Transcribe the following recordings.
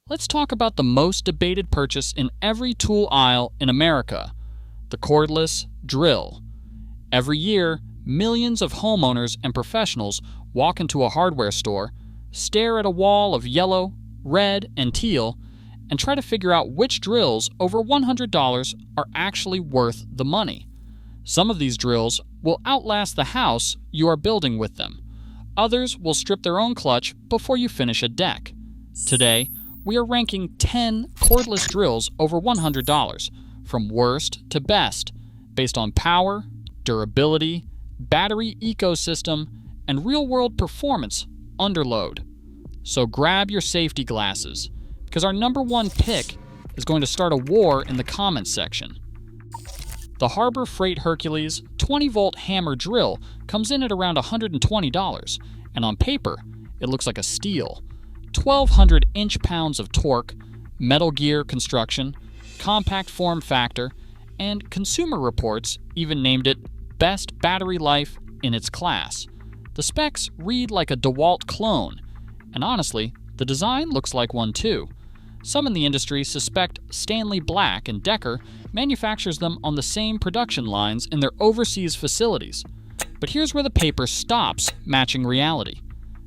Let's talk about the most debated purchase in every tool aisle in America, the cordless drill. Every year, millions of homeowners and professionals walk into a hardware store, stare at a wall of yellow, red, and teal, and try to figure out which drills over $100 are actually worth the money. Some of these drills will outlast the house you are building with them. Others will strip their own clutch before you finish a deck. Today, we are ranking 10 cordless drills over $100, from worst to best, based on power, durability, battery ecosystem, and real-world performance under load. So grab your safety glasses, because our number one pick is going to start a war in the comments section. The Harbor Freight Hercules 20-volt hammer drill comes in at around $120, and on paper, it looks like a steal. 1,200 inch-pounds of torque, Metal Gear construction, compact form factor, and Consumer Reports even named it best battery life in its class. The specs read like a DeWalt clone, and honestly, the design looks like one too. Some in the industry suspect Stanley Black & Decker manufactures them on the same production lines in their overseas facilities. But here's where the paper stops matching reality.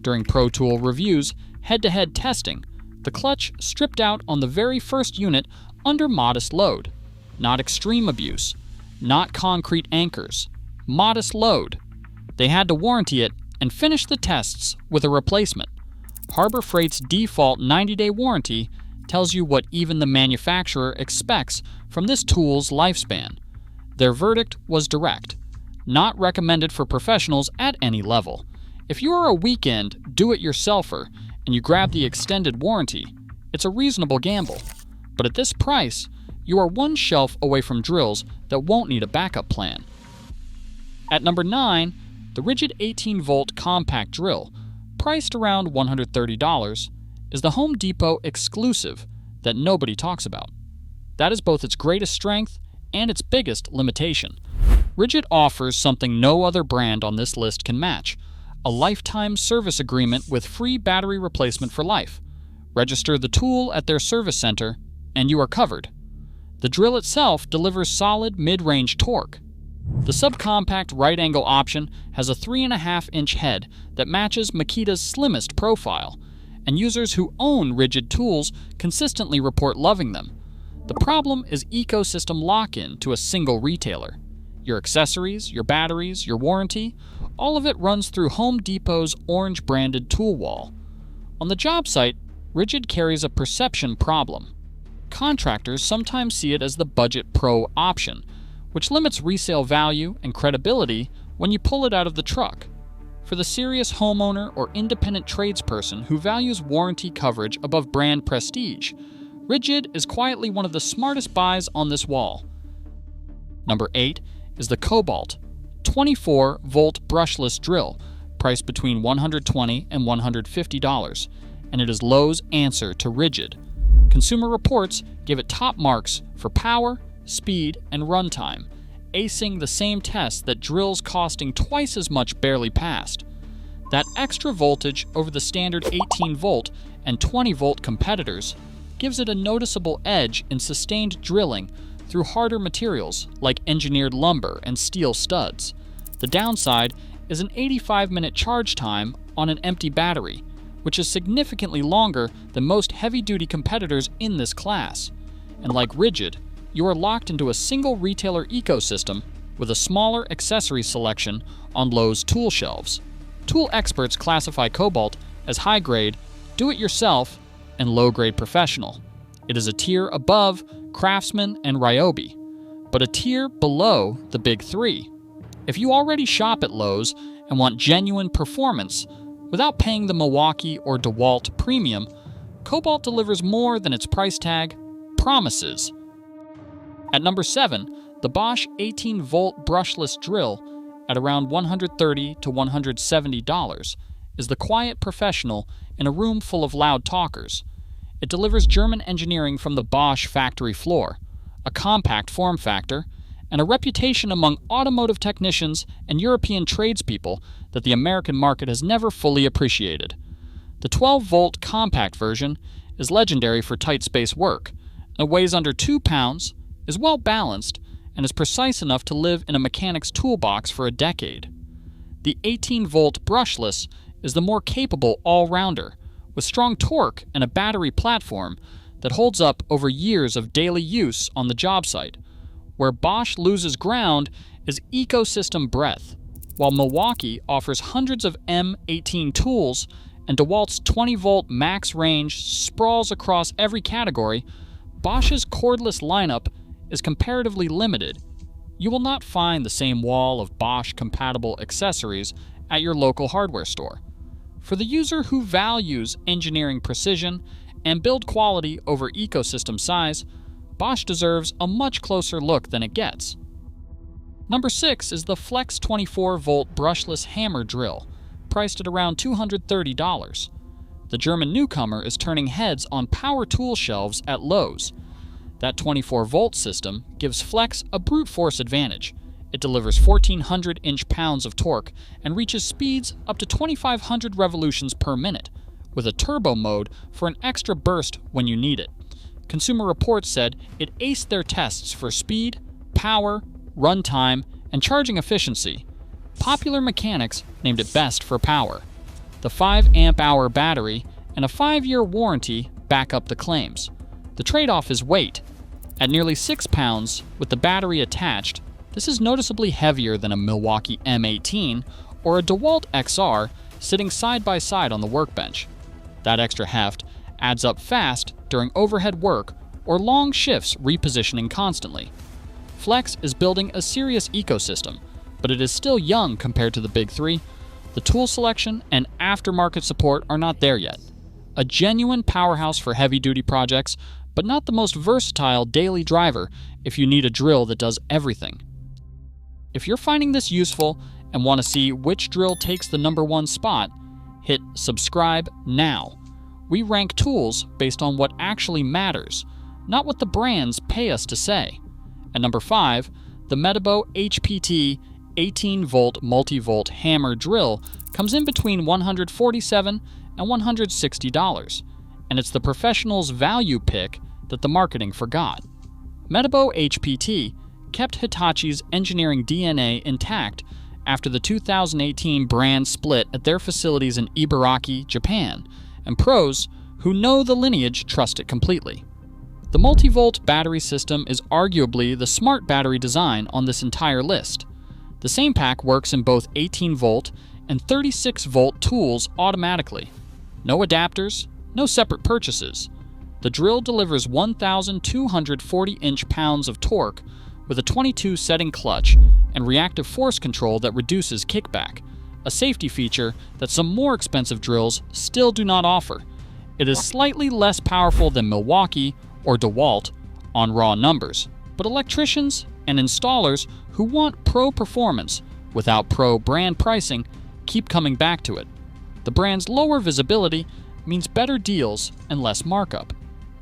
During Pro Tool reviews, head-to-head testing, the clutch stripped out on the very first unit under modest load. Not extreme abuse, not concrete anchors, modest load. They had to warranty it and finish the tests with a replacement. Harbor Freight's default 90-day warranty tells you what even the manufacturer expects from this tool's lifespan. Their verdict was direct. Not recommended for professionals at any level. If you are a weekend do-it-yourselfer and you grab the extended warranty, it's a reasonable gamble. But at this price, you are one shelf away from drills that won't need a backup plan. At number 9, the RIDGID 18-volt compact drill, priced around $130, is the Home Depot exclusive that nobody talks about. That is both its greatest strength and its biggest limitation. RIDGID offers something no other brand on this list can match: a lifetime service agreement with free battery replacement for life. Register the tool at their service center, and you are covered. The drill itself delivers solid mid-range torque. The subcompact right-angle option has a 3.5-inch head that matches Makita's slimmest profile, and users who own RIDGID tools consistently report loving them. The problem is ecosystem lock-in to a single retailer. Your accessories, your batteries, your warranty, all of it runs through Home Depot's orange-branded tool wall. On the job site, RIDGID carries a perception problem. Contractors sometimes see it as the Budget Pro option, which limits resale value and credibility when you pull it out of the truck. For the serious homeowner or independent tradesperson who values warranty coverage above brand prestige, RIDGID is quietly one of the smartest buys on this wall. Number 8 is the Cobalt 24-volt brushless drill, priced between $120 and $150, and it is Lowe's answer to RIDGID. Consumer Reports give it top marks for power, speed, and runtime, acing the same tests that drills costing twice as much barely passed. That extra voltage over the standard 18-volt and 20-volt competitors gives it a noticeable edge in sustained drilling through harder materials like engineered lumber and steel studs. The downside is an 85-minute charge time on an empty battery, which is significantly longer than most heavy-duty competitors in this class. And like RIDGID, you are locked into a single retailer ecosystem with a smaller accessory selection on Lowe's tool shelves. Tool experts classify Cobalt as high-grade, do-it-yourself, and low-grade professional. It is a tier above Craftsman and Ryobi, but a tier below the big three. If you already shop at Lowe's and want genuine performance without paying the Milwaukee or DeWalt premium, Cobalt delivers more than its price tag promises. At number 7, the Bosch 18-volt brushless drill at around $130 to $170 is the quiet professional in a room full of loud talkers. It delivers German engineering from the Bosch factory floor, a compact form factor, and a reputation among automotive technicians and European tradespeople that the American market has never fully appreciated. The 12-volt compact version is legendary for tight space work. It weighs under 2 pounds, is well balanced, and is precise enough to live in a mechanic's toolbox for a decade. The 18-volt brushless is the more capable all-rounder, with strong torque and a battery platform that holds up over years of daily use on the job site. Where Bosch loses ground is ecosystem breadth. While Milwaukee offers hundreds of M18 tools and DeWalt's 20-volt max range sprawls across every category, Bosch's cordless lineup is comparatively limited. You will not find the same wall of Bosch-compatible accessories at your local hardware store. For the user who values engineering precision and build quality over ecosystem size, Bosch deserves a much closer look than it gets. Number 6 is the Flex 24-volt brushless hammer drill, priced at around $230. The German newcomer is turning heads on power tool shelves at Lowe's. That 24-volt system gives Flex a brute force advantage. It delivers 1,400 inch-pounds of torque and reaches speeds up to 2,500 revolutions per minute, with a turbo mode for an extra burst when you need it. Consumer Reports said it aced their tests for speed, power, runtime, and charging efficiency. Popular Mechanics named it best for power. The 5 amp-hour battery and a 5-year warranty back up the claims. The trade-off is weight. At nearly 6 pounds, with the battery attached, this is noticeably heavier than a Milwaukee M18 or a DeWalt XR sitting side by side on the workbench. That extra heft adds up fast during overhead work or long shifts repositioning constantly. Flex is building a serious ecosystem, but it is still young compared to the big three. The tool selection and aftermarket support are not there yet. A genuine powerhouse for heavy-duty projects, but not the most versatile daily driver if you need a drill that does everything. If you're finding this useful and want to see which drill takes the #1 spot, hit subscribe now. We rank tools based on what actually matters, not what the brands pay us to say. At number 5, the Metabo HPT 18-volt multi-volt hammer drill comes in between $147 and $160, and it's the professional's value pick that the marketing forgot. Metabo HPT kept Hitachi's engineering DNA intact after the 2018 brand split at their facilities in Ibaraki, Japan, and pros who know the lineage trust it completely. The multi-volt battery system is arguably the smart battery design on this entire list. The same pack works in both 18-volt and 36-volt tools automatically. No adapters, no separate purchases. The drill delivers 1,240 inch-pounds of torque with a 22-setting clutch and reactive force control that reduces kickback, a safety feature that some more expensive drills still do not offer. It is slightly less powerful than Milwaukee or DeWalt on raw numbers, but electricians and installers who want pro performance without pro brand pricing keep coming back to it. The brand's lower visibility means better deals and less markup,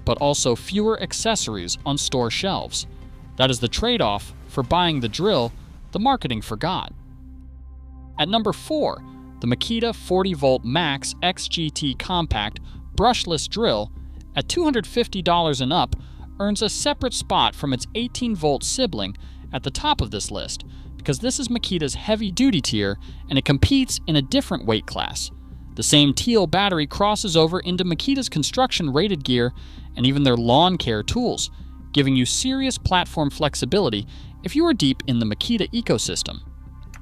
but also fewer accessories on store shelves. That is the trade-off for buying the drill the marketing forgot. At number 4, the Makita 40-volt Max XGT Compact brushless drill at $250 and up earns a separate spot from its 18-volt sibling at the top of this list because this is Makita's heavy-duty tier and it competes in a different weight class. The same teal battery crosses over into Makita's construction-rated gear and even their lawn care tools, giving you serious platform flexibility if you are deep in the Makita ecosystem.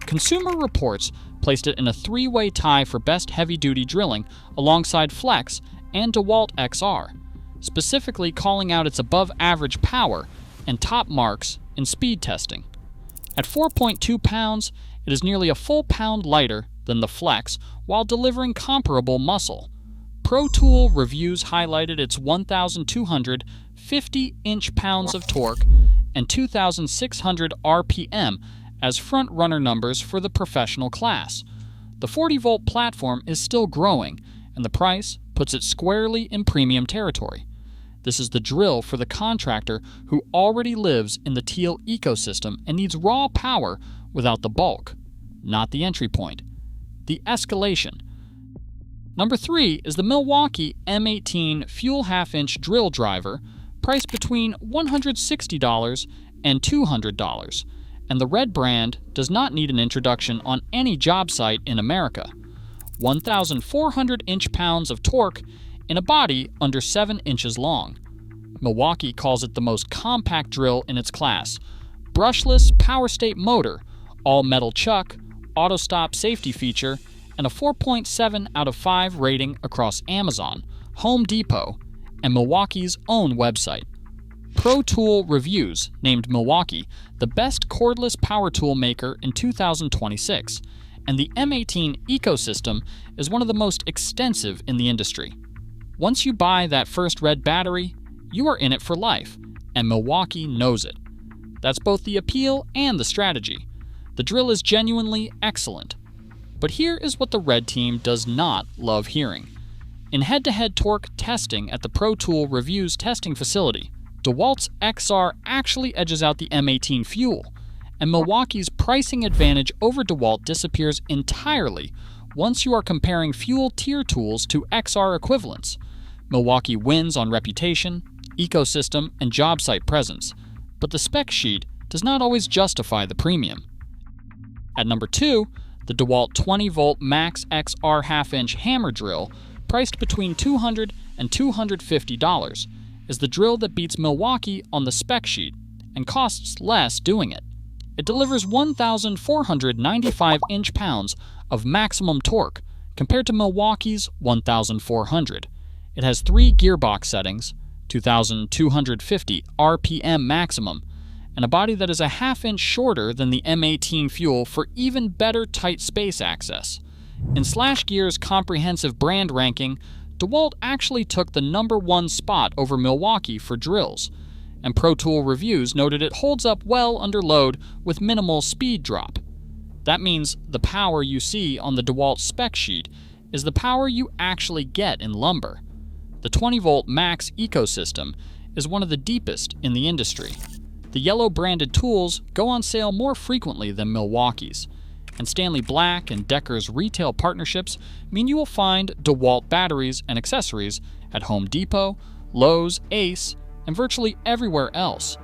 Consumer Reports placed it in a 3-way tie for best heavy-duty drilling alongside Flex and DeWalt XR, specifically calling out its above-average power and top marks in speed testing. At 4.2 pounds, it is nearly a full pound lighter than the Flex while delivering comparable muscle. Pro Tool reviews highlighted its 1,250 inch-pounds of torque and 2,600 RPM as front-runner numbers for the professional class. The 40-volt platform is still growing, and the price puts it squarely in premium territory. This is the drill for the contractor who already lives in the teal ecosystem and needs raw power without the bulk, not the entry point. The escalation. Number 3 is the Milwaukee M18 fuel half-inch drill driver, priced between $160 and $200, and the red brand does not need an introduction on any job site in America. 1,400 inch-pounds of torque in a body under 7 inches long. Milwaukee calls it the most compact drill in its class. Brushless power state motor, all-metal chuck, auto-stop safety feature, and a 4.7 out of 5 rating across Amazon, Home Depot, and Milwaukee's own website. Pro Tool Reviews named Milwaukee the best cordless power tool maker in 2026, and the M18 ecosystem is one of the most extensive in the industry. Once you buy that first red battery, you are in it for life, and Milwaukee knows it. That's both the appeal and the strategy. The drill is genuinely excellent. But here is what the red team does not love hearing. In head-to-head torque testing at the Pro Tool Reviews testing facility, DeWalt's XR actually edges out the M18 Fuel, and Milwaukee's pricing advantage over DeWalt disappears entirely once you are comparing Fuel tier tools to XR equivalents. Milwaukee wins on reputation, ecosystem, and job site presence, but the spec sheet does not always justify the premium. At number 2, the DeWalt 20-volt Max XR half-inch hammer drill, priced between $200 and $250, is the drill that beats Milwaukee on the spec sheet and costs less doing it. It delivers 1,495 inch-pounds of maximum torque compared to Milwaukee's 1,400. It has 3 gearbox settings, 2,250 RPM maximum, and a body that is a half-inch shorter than the M18 Fuel for even better tight space access. In Slash Gear's comprehensive brand ranking, DeWalt actually took the number 1 spot over Milwaukee for drills, and Pro Tool Reviews noted it holds up well under load with minimal speed drop. That means the power you see on the DeWalt spec sheet is the power you actually get in lumber. The 20-volt Max ecosystem is one of the deepest in the industry. The yellow-branded tools go on sale more frequently than Milwaukee's, and Stanley Black and Decker's retail partnerships mean you will find DeWalt batteries and accessories at Home Depot, Lowe's, Ace, and virtually everywhere else.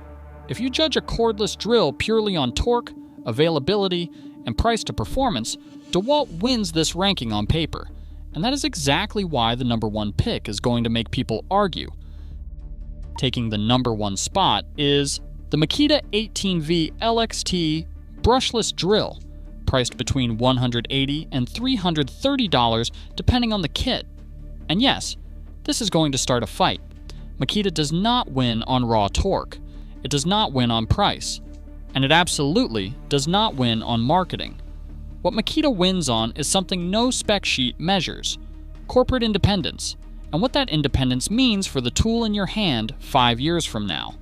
If you judge a cordless drill purely on torque, availability, and price to performance, DeWalt wins this ranking on paper, and that is exactly why the number 1 pick is going to make people argue. Taking the number 1 spot is the Makita 18V LXT brushless drill, priced between $180 and $330 depending on the kit. And yes, this is going to start a fight. Makita does not win on raw torque, it does not win on price, and it absolutely does not win on marketing. What Makita wins on is something no spec sheet measures: corporate independence, and what that independence means for the tool in your hand 5 years from now.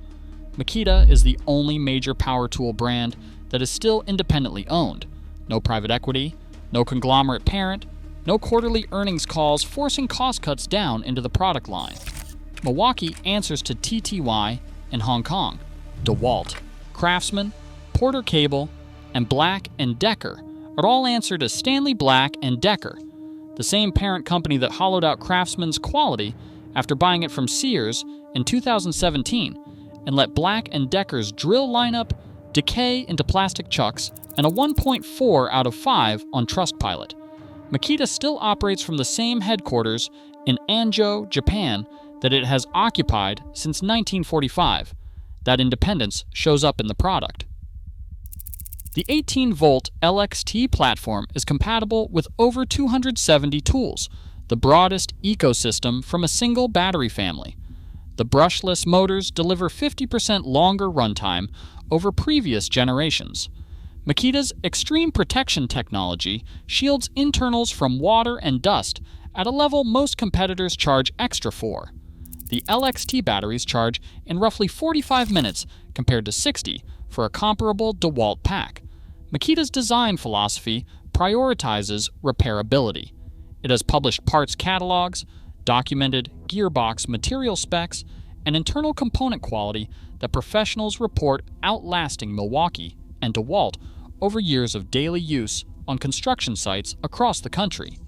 Makita is the only major power tool brand that is still independently owned. No private equity, no conglomerate parent, no quarterly earnings calls forcing cost cuts down into the product line. Milwaukee answers to TTY in Hong Kong, DeWalt, Craftsman, Porter Cable, and Black & Decker are all answered to Stanley Black & Decker, the same parent company that hollowed out Craftsman's quality after buying it from Sears in 2017 and let Black & Decker's drill lineup decay into plastic chucks and a 1.4 out of 5 on Trustpilot. Makita still operates from the same headquarters in Anjo, Japan that it has occupied since 1945. That independence shows up in the product. The 18-volt LXT platform is compatible with over 270 tools, the broadest ecosystem from a single battery family. The brushless motors deliver 50% longer runtime over previous generations. Makita's extreme protection technology shields internals from water and dust at a level most competitors charge extra for. The LXT batteries charge in roughly 45 minutes compared to 60 for a comparable DeWalt pack. Makita's design philosophy prioritizes repairability. It has published parts catalogs, documented gearbox material specs, and internal component quality that professionals report outlasting Milwaukee and DeWalt over years of daily use on construction sites across the country.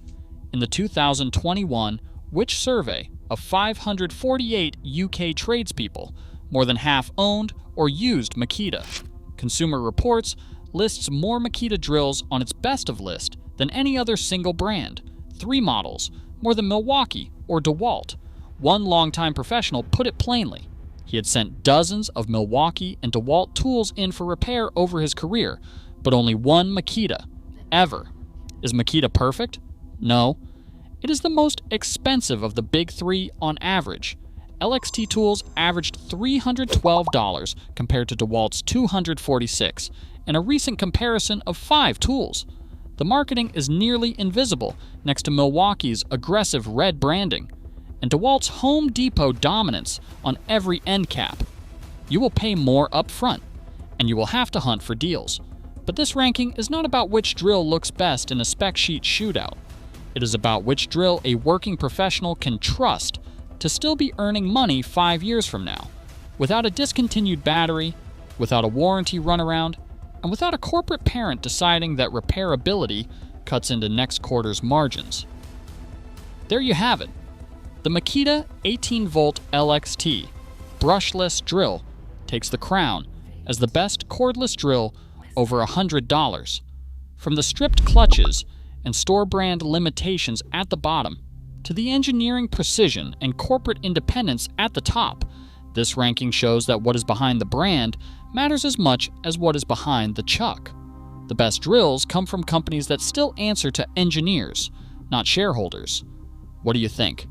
in the 2021 Which survey of 548 UK tradespeople, more than half owned or used Makita. Consumer Reports lists more Makita drills on its best of list than any other single brand, 3 models, more than Milwaukee or DeWalt. One longtime professional put it plainly. He had sent dozens of Milwaukee and DeWalt tools in for repair over his career, but only one Makita, ever. Is Makita perfect? No. It is the most expensive of the big 3 on average. LXT tools averaged $312 compared to DeWalt's $246, and a recent comparison of 5 tools. The marketing is nearly invisible next to Milwaukee's aggressive red branding, and DeWalt's Home Depot dominance on every end cap. You will pay more up front, and you will have to hunt for deals. But this ranking is not about which drill looks best in a spec sheet shootout. It is about which drill a working professional can trust to still be earning money 5 years from now, without a discontinued battery, without a warranty runaround, and without a corporate parent deciding that repairability cuts into next quarter's margins. There you have it. The Makita 18-volt LXT brushless drill takes the crown as the best cordless drill over $100. From the stripped clutches and store brand limitations at the bottom to the engineering precision and corporate independence at the top, this ranking shows that what is behind the brand matters as much as what is behind the chuck. The best drills come from companies that still answer to engineers, not shareholders. What do you think?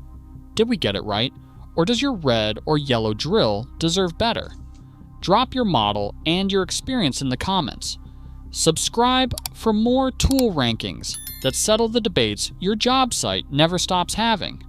Did we get it right? Or does your red or yellow drill deserve better? Drop your model and your experience in the comments. Subscribe for more tool rankings that settle the debates your job site never stops having.